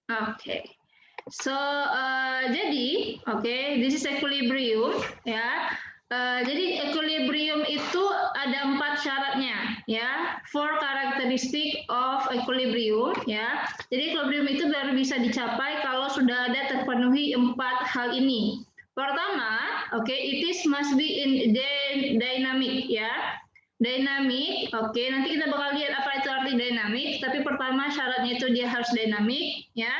Okay. So, jadi, this is equilibrium, ya. Jadi equilibrium itu ada 4 syaratnya, ya. 4 characteristic of equilibrium, ya. Jadi equilibrium itu baru bisa dicapai kalau sudah ada terpenuhi 4 hal ini. Pertama, it is must be in dynamic, ya. Dynamic, nanti kita bakal lihat apa itu arti dynamic. Tapi pertama syaratnya itu dia harus dynamic, ya.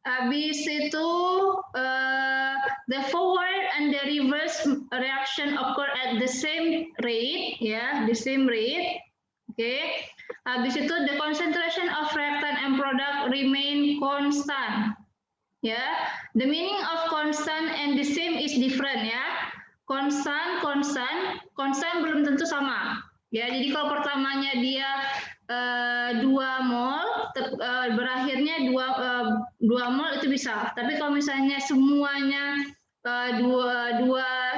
Habis itu the forward and the reverse reaction occur at the same rate, ya, the same rate. Habis itu the concentration of reactant and product remain constant. Ya, the meaning of constant and the same is different, ya. Constant belum tentu sama. Ya, jadi kalau pertamanya dia 2 mol, berakhirnya 2 mol itu bisa. Tapi kalau misalnya semuanya 2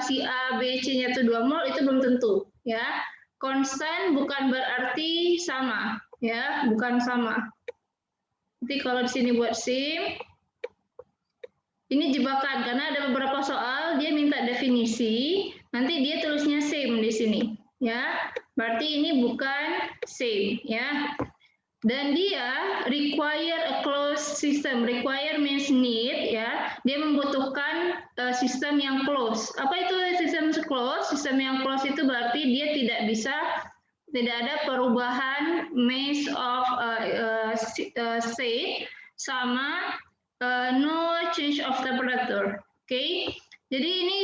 si A, B, C-nya itu 2 mol itu belum tentu, ya. Konstan bukan berarti sama, ya, bukan sama. Jadi kalau di sini buat sim, ini jebakan karena ada beberapa soal dia minta definisi, nanti dia tulisnya same di sini, ya. Berarti ini bukan same, ya. Dan dia require a closed system. Require means need, ya. Dia membutuhkan sistem yang close. Apa itu sistem close? Sistem yang close itu berarti dia tidak ada perubahan mass of state sama no change of temperature. Jadi ini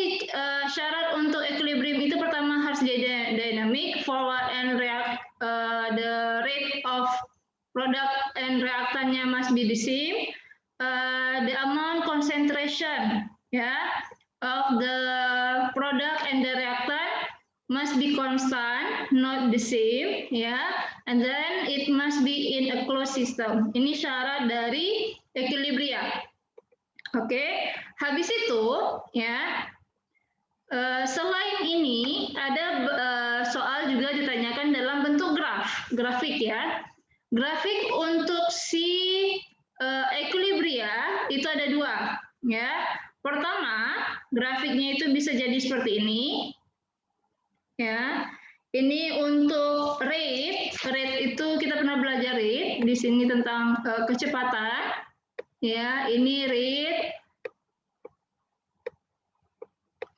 syarat untuk equilibrium itu pertama harus jadi dynamic, forward and react, the rate of product and reactannya must be the same, the amount concentration, ya, of the product and the reactant must be constant, not the same, ya, and then it must be in a closed system. Ini syarat dari equilibrium. Habis itu, ya, selain ini ada soal juga ditanyakan dalam bentuk grafik, ya. Grafik untuk si equilibria itu ada 2, ya. Pertama, grafiknya itu bisa jadi seperti ini, ya. Ini untuk rate itu kita pernah belajar rate di sini tentang kecepatan, ya. Ini rate.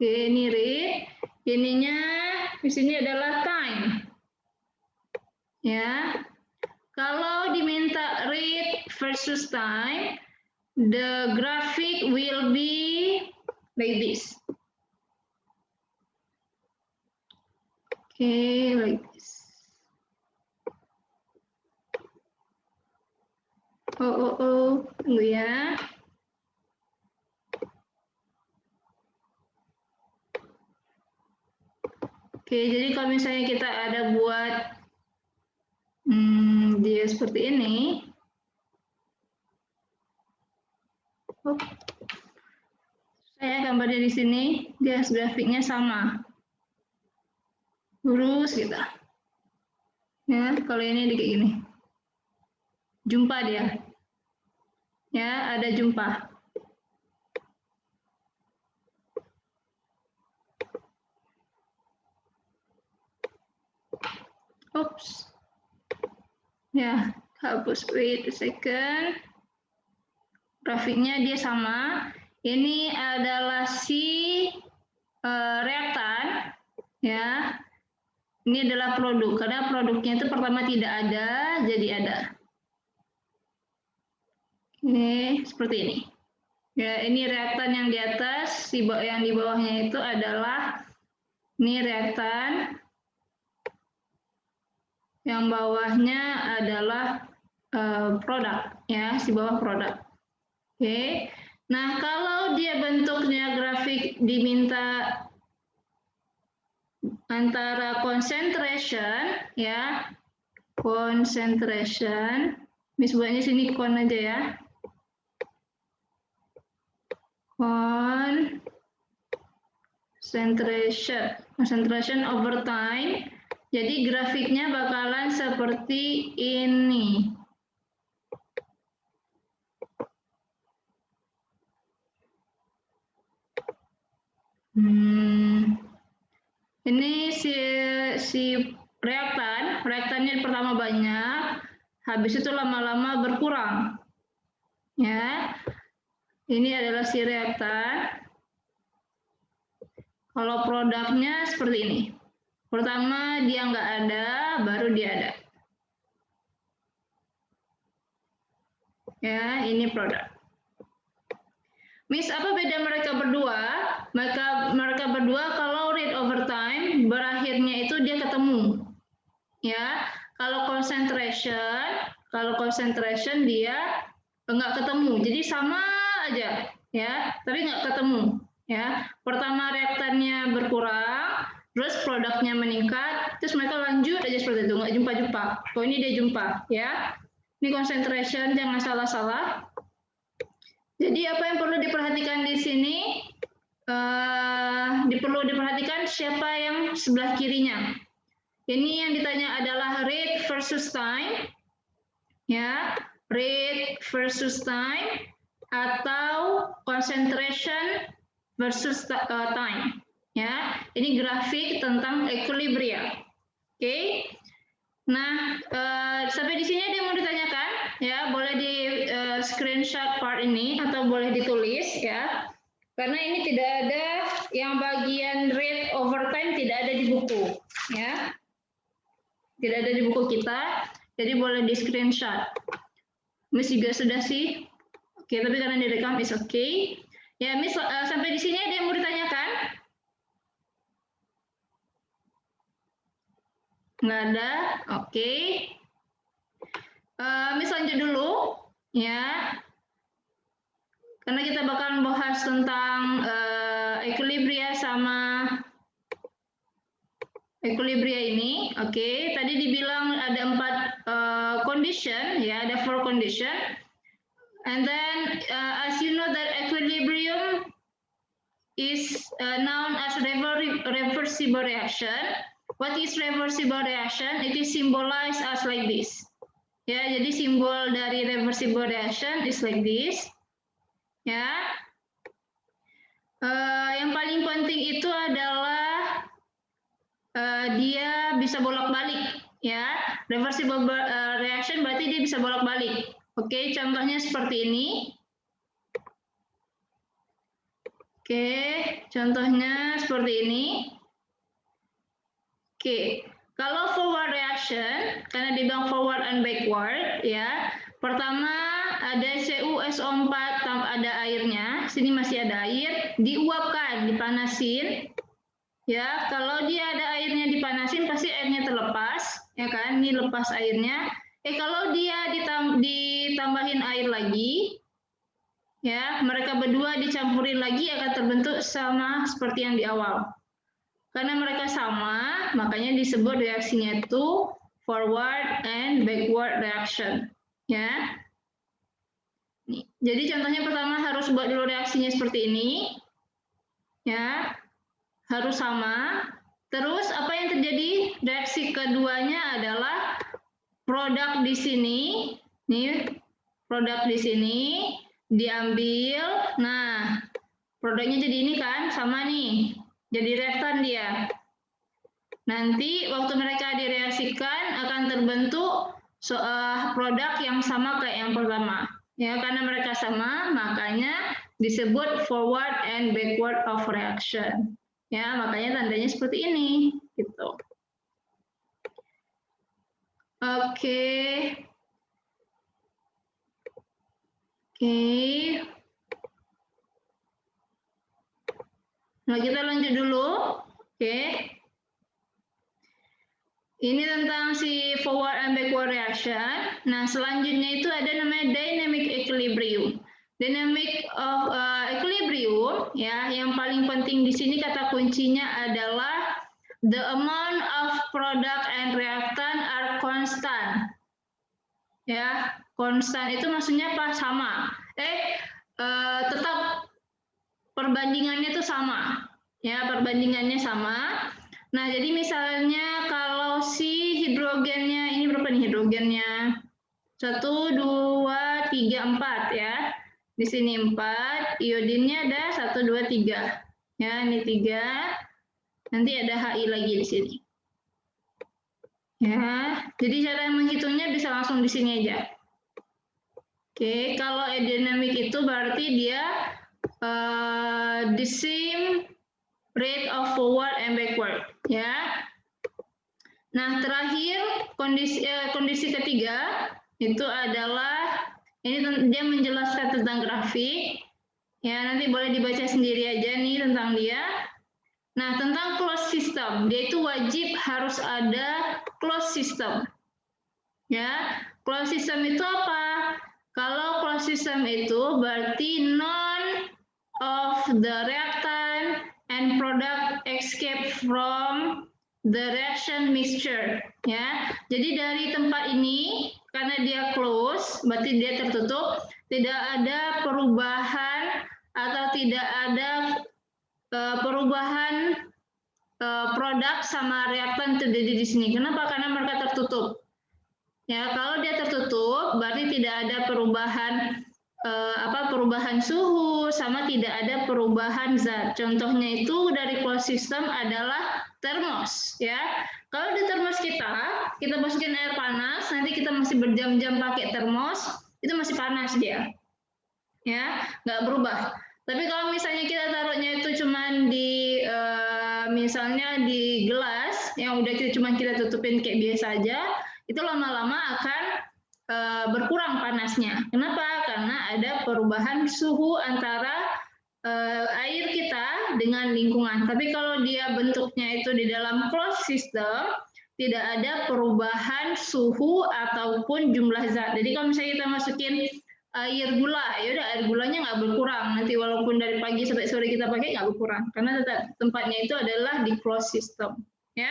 Ini rate, ininya di sini adalah time. Ya. Kalau diminta rate versus time, the graphic will be like this. Like this. Tunggu ya. Jadi kalau misalnya kita ada buat dia seperti ini, saya gambarnya di sini, dia grafiknya sama, lurus gitu. Ya, kalau ini kayak gini, jumpa dia, ya, ada jumpa. Oops. Ya, hapus. Wait a second. Grafiknya dia sama. Ini adalah si reaktan, ya. Ini adalah produk. Karena produknya itu pertama tidak ada, jadi ada. Ini seperti ini. Ya, ini reaktan yang di atas, yang di bawahnya itu adalah ini reaktan. Yang bawahnya adalah produk, ya, si bawah produk. Nah, kalau dia bentuknya grafik diminta antara concentration, ya, concentration, misbahnya sini con aja ya, concentration over time. Jadi grafiknya bakalan seperti ini. Ini si reaktannya pertama banyak, habis itu lama-lama berkurang. Ya, ini adalah si reaktan. Kalau produknya seperti ini. Pertama dia nggak ada, baru dia ada. Ya, ini produk. Miss, apa beda mereka berdua? Mereka berdua kalau rate over time berakhirnya itu dia ketemu. Ya, kalau concentration dia nggak ketemu. Jadi sama aja, ya, tapi nggak ketemu. Ya, pertama reaktannya berkurang, terus produknya meningkat, terus mereka lanjut aja seperti itu, nggak jumpa-jumpa. Oh, ini dia jumpa, ya. Ini concentration, jangan salah-salah. Jadi apa yang perlu diperhatikan di sini? Perlu diperhatikan siapa yang sebelah kirinya. Ini yang ditanya adalah rate versus time, ya, rate versus time atau concentration versus time, ya. Ini grafik tentang equilibrium. Oke. Nah, sampai di sini ada yang mau ditanyakan, ya, boleh di screenshot part ini atau boleh ditulis, ya. Karena ini tidak ada yang bagian rate over time tidak ada di buku, ya. Tidak ada di buku kita, jadi boleh di screenshot. Miss juga sudah sih. Oke, tapi karena direkam is oke. Ya, Miss, sampai di sini ada yang mau ditanyakan? Nggak ada, oke. Miss lanjut dulu, ya. Karena kita bakal bahas tentang equilibria sama equilibria ini, oke. Tadi dibilang ada 4 condition, ya, ada 4 condition. And then, as you know that equilibrium is known as reversible reaction. What is reversible reaction? It is symbolized as like this. Ya, jadi simbol dari reversible reaction is like this. Ya, yang paling penting itu adalah dia bisa bolak-balik. Ya, reversible reaction berarti dia bisa bolak-balik. Oke, contohnya seperti ini. Oke, contohnya seperti ini. Oke, kalau forward reaction, karena dibilang forward and backward, ya. Pertama ada CuSO4, ada airnya. Sini masih ada air, diuapkan, dipanasin. Ya, kalau dia ada airnya dipanasin, pasti airnya terlepas, ya kan? Ini lepas airnya. Kalau dia ditambahin air lagi, ya, mereka berdua dicampurin lagi akan terbentuk sama seperti yang di awal. Karena mereka sama, makanya disebut reaksinya itu forward and backward reaction, ya. Nih, jadi contohnya pertama harus buat dulu reaksinya seperti ini, ya, harus sama. Terus apa yang terjadi? Reaksi keduanya adalah produk di sini, nih, produk di sini diambil. Nah, produknya jadi ini kan, sama nih, jadi reaktan dia. Nanti waktu mereka direaksikan akan terbentuk produk yang sama kayak yang pertama. Ya, karena mereka sama, makanya disebut forward and backward of reaction. Ya, makanya tandanya seperti ini, gitu. Oke. Nah, kita lanjut dulu. Oke. Ini tentang si forward and backward reaction. Nah, selanjutnya itu ada namanya dynamic equilibrium. Dynamic of equilibrium, ya, yang paling penting di sini kata kuncinya adalah the amount of product and reactant are constant. Ya, konstan itu maksudnya apa? Sama. Tetap perbandingannya itu sama. Ya, perbandingannya sama. Nah, jadi misalnya kalau si hidrogennya, ini berapa nih hidrogennya? 1, 2, 3, 4 ya. Di sini 4, iodinnya ada 1, 2, 3. Ya, ini 3. Nanti ada HI lagi di sini. Ya, jadi cara menghitungnya bisa langsung di sini aja. Oke, kalau aerodynamic itu berarti dia the same rate of forward and backward, ya. Nah, terakhir kondisi ketiga itu adalah ini dia menjelaskan tentang grafik. Ya, nanti boleh dibaca sendiri aja nih tentang dia. Nah, tentang closed system, dia itu wajib harus ada closed system. Ya, closed system itu apa? Kalau closed system itu berarti none of the reactant and product escape from the reaction mixture. Ya, jadi dari tempat ini karena dia close, berarti dia tertutup, tidak ada perubahan atau tidak ada perubahan produk sama reaktan terjadi di sini. Kenapa? Karena mereka tertutup. Ya, kalau dia tertutup, berarti tidak ada perubahan perubahan suhu sama tidak ada perubahan zat. Contohnya itu dari closed system adalah termos. Ya, kalau di termos kita masukin air panas, nanti kita masih berjam-jam pakai termos, itu masih panas dia. Ya, nggak berubah. Tapi kalau misalnya kita taruhnya itu cuman di misalnya di gelas yang udah cuma kita tutupin kayak biasa aja, itu lama-lama akan berkurang panasnya. Kenapa? Karena ada perubahan suhu antara air kita dengan lingkungan. Tapi kalau dia bentuknya itu di dalam closed system, tidak ada perubahan suhu ataupun jumlah zat. Jadi kalau misalnya kita masukin air gula, ya udah air gulanya nggak berkurang. Nanti walaupun dari pagi sampai sore kita pakai nggak berkurang, karena tetap tempatnya itu adalah di closed system. Ya.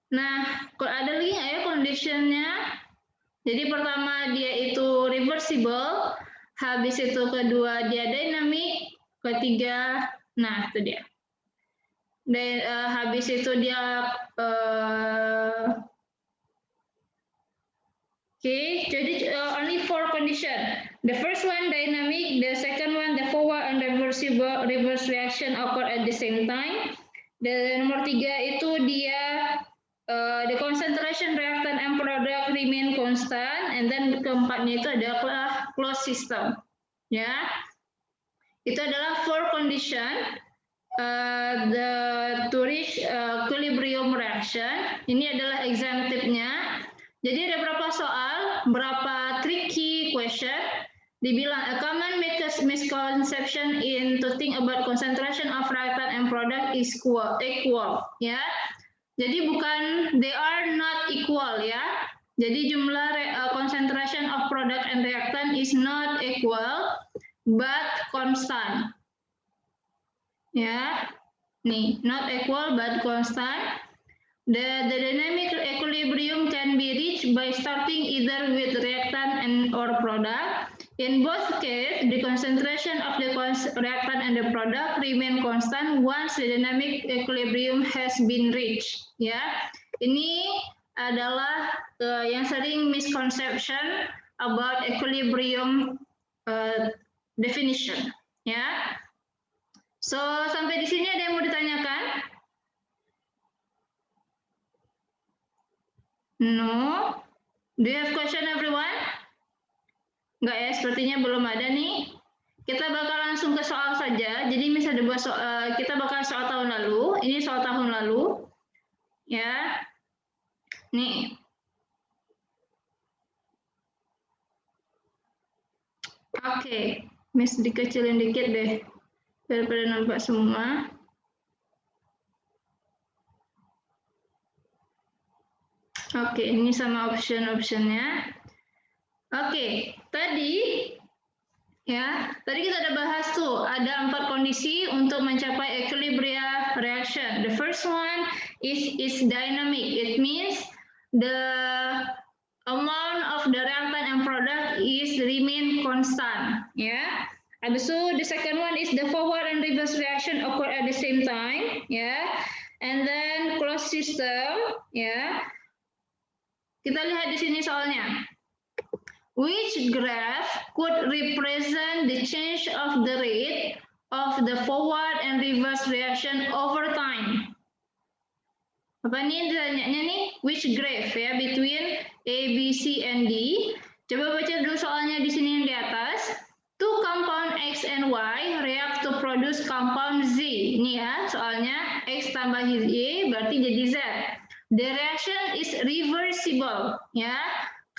Nah, ada lagi nggak ya conditionnya? Jadi pertama dia itu reversible, habis itu kedua dia dynamic, ketiga, nah itu dia. Dan habis itu dia jadi only 4 condition. The first one dynamic, the second one the forward and reversible reverse reaction occur at the same time. Dan nomor 3 itu dia the concentration reactant and product remain constant, and then keempatnya itu adalah closed system. Ya, itu adalah 4 condition to reach equilibrium reaction. Ini adalah exemptive-nya. Jadi ada berapa soal, berapa tricky question. Dibilang a common misconception in to think about concentration of reactant and product is equal. Ya. Jadi bukan they are not equal, ya. Jadi jumlah concentration of product and reactant is not equal but constant. Ya. Nih, not equal but constant. The dynamic equilibrium can be reached by starting either with reactant and or product. In both cases, the concentration of the reactant and the product remain constant once the dynamic equilibrium has been reached. Ya, ini adalah yang sering misconception about equilibrium definition. Ya, so sampai di sini ada yang mau ditanyakan? No. Do you have question, everyone? Enggak ya, sepertinya belum ada nih. Kita bakal langsung ke soal saja. Jadi misalnya buat soal, kita bakal soal tahun lalu. Ini soal tahun lalu. Ya. Nih. Oke. Miss dikecilin dikit deh. Biar pada nampak semua. Oke, ini sama option-optionnya. Oke, tadi kita udah bahas tuh, ada 4 kondisi untuk mencapai equilibrium reaction. The first one is dynamic. It means the amount of the reactant and product is remain constant. Ya. Habis itu the second one is the forward and reverse reaction occur at the same time. Ya. And then closed system. Ya. Kita lihat di sini soalnya. Which graph could represent the change of the rate of the forward and reverse reaction over time. Apa nih ditanyanya nih? Which graph ya between A, B, C, and D? Coba baca dulu soalnya di sini yang di atas. Two compound X and Y react to produce compound Z. Ini ya soalnya X tambah Y berarti jadi Z. The reaction is reversible ya.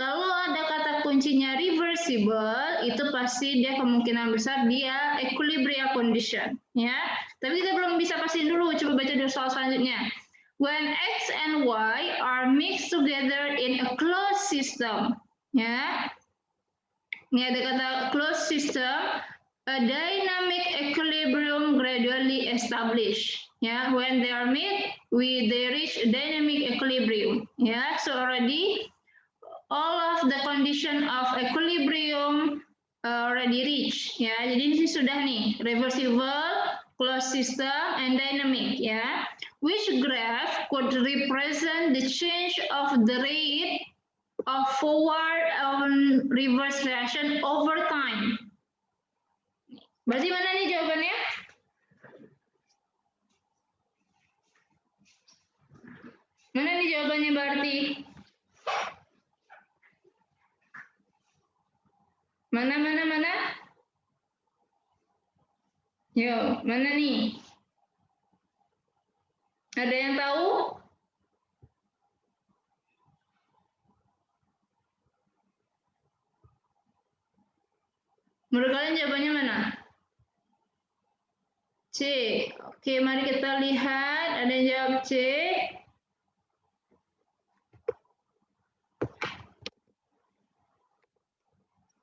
Kalau ada kata kuncinya reversible, itu pasti dia kemungkinan besar dia equilibrium condition ya. Tapi kita belum bisa pastiin dulu. Coba baca dulu soal selanjutnya. When X and Y are mixed together in a closed system, ya. Ini ada kata closed system, a dynamic equilibrium gradually established. Ya, when they are mixed, they reach dynamic equilibrium. Ya, so already all of the condition of equilibrium already reached. Ya, jadi ini sudah nih reversible, closed system, and dynamic. Ya. Which graph could represent the change of the rate of forward and reverse reaction over time? Berarti mana nih jawabannya? Mana nih jawabannya berarti? Mana? Yo, mana nih? Ada yang tahu? Menurut kalian jawabannya mana? C. Oke, mari kita lihat. Ada yang jawab C.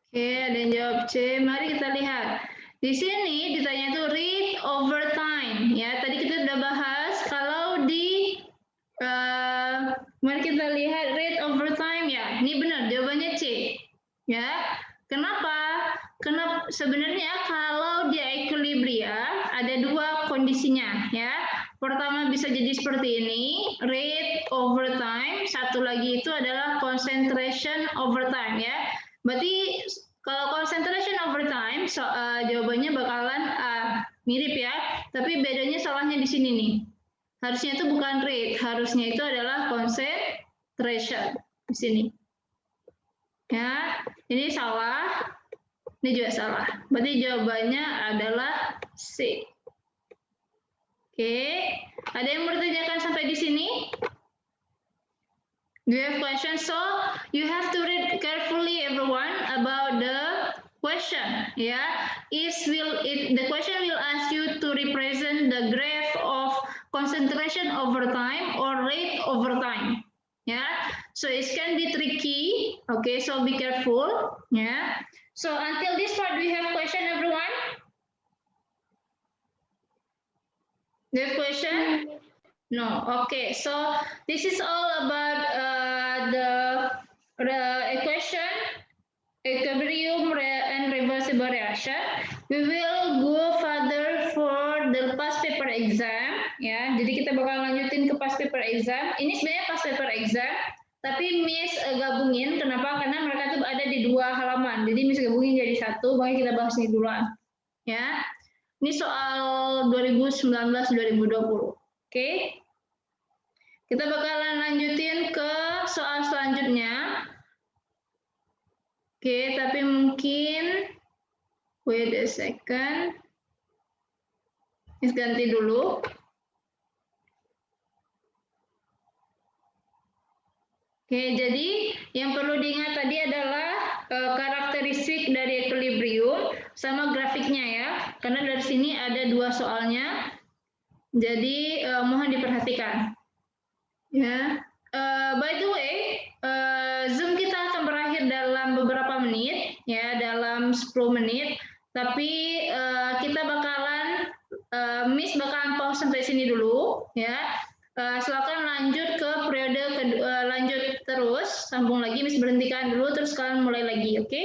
Oke, ada yang jawab C. Mari kita lihat. Di sini ditanya itu rate over time. Ya, tadi kita sudah bahas kalau di mari kita lihat rate over time ya. Ini benar jawabannya C. Ya. Kenapa? Karena sebenarnya kalau di equilibria ada dua kondisinya ya. Pertama bisa jadi seperti ini, rate over time. Satu lagi itu adalah concentration over time ya. Berarti kalau concentration over time jawabannya bakalan mirip ya. Tapi bedanya salahnya di sini nih. Harusnya itu bukan rate, harusnya itu adalah concentration di sini. Ya, ini salah. Ini juga salah. Berarti jawabannya adalah C. Oke. Ada yang bertanyakan sampai di sini? Do you have questions? So, you have to read carefully everyone about the question. Yeah. The question will ask you to represent the graph of concentration over time or rate over time. Yeah. So it can be tricky. Okay, so be careful. Yeah. So until this part, we have question, everyone? Do you have question? No. Okay. So this is all about the equation, equilibrium and reversible reaction. We will go further for the past paper exam. Ya. Jadi kita bakal lanjutin ke past paper exam. Ini sebenarnya past paper exam. Tapi Miss gabungin, kenapa? Karena mereka tuh ada di dua halaman. Jadi Miss gabungin jadi satu, makanya kita bahas ini duluan. Ya. Ini soal 2019-2020. Oke. Kita bakalan lanjutin ke soal selanjutnya. Oke, tapi mungkin wait a second. Miss ganti dulu. Oke, jadi yang perlu diingat tadi adalah karakteristik dari equilibrium sama grafiknya ya. Karena dari sini ada dua soalnya. Jadi mohon diperhatikan. Ya. By the way, Zoom kita akan berakhir dalam beberapa menit ya, dalam 10 menit. Tapi kita bakalan Miss bakalan pause sampai sini dulu ya. Silakan lanjut ke periode kedua, lanjut terus, sambung lagi, Miss berhentikan dulu, terus kalian mulai lagi, oke?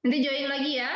Nanti join lagi ya.